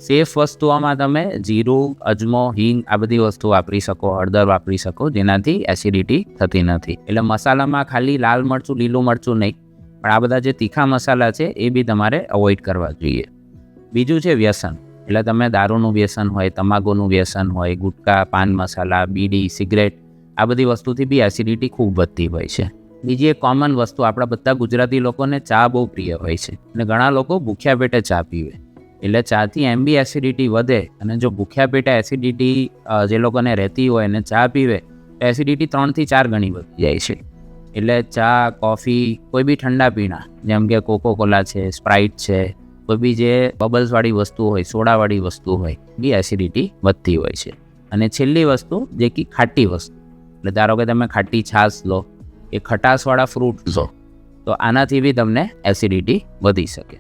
Safe વસ્તુઓમાં તમે જીરું, અજમો, હિંગ આ બધી વસ્તુ વાપરી શકો, હળદર વાપરી શકો, જેનાથી એસિડિટી થતી નથી. એટલે મસાલામાં ખાલી લાલ મરચું, લીલું મરચું નહીં, પણ આ બધા જે તીખા મસાલા છે એ બી તમારે અવોઇડ કરવા જોઈએ. બીજું છે વ્યસન. એટલે તમે દારૂનું વ્યસન હોય, તમાકુનું વ્યસન હોય, ગુટકા, પાન મસાલા, બીડી, સિગરેટ આ બધી વસ્તુથી બી એસિડિટી ખૂબ વધતી હોય છે. બીજી એક કોમન વસ્તુ, આપણા બધા ગુજરાતી લોકોને ચા બહુ પ્રિય હોય છે અને ઘણા લોકો ભૂખ્યા પેટે ચા પીવે. એટલે ચાથી એમ બી એસિડિટી વધે, અને જો ભૂખ્યા પેટે એસિડિટી જે લોકોને રહેતી હોય અને ચા પીવે તો એસિડિટી 3 થી 4 ગણી વધી જાય છે. એટલે ચા, કોફી, કોઈ બી ઠંડા પીણા જેમ કે કોકોકોલા છે, સ્પ્રાઇટ છે, કોઈ બી જે બબલ્સવાળી વસ્તુ હોય, સોડાવાળી વસ્તુ હોય, બી એસિડિટી વધતી હોય છે. અને છેલ્લી વસ્તુ જે કે ખાટી વસ્તુ, એટલે ધારો કે તમે ખાટી છાશ લો કે ખટાશવાળા ફ્રૂટ લો, તો આનાથી બી તમને એસિડિટી વધી શકે.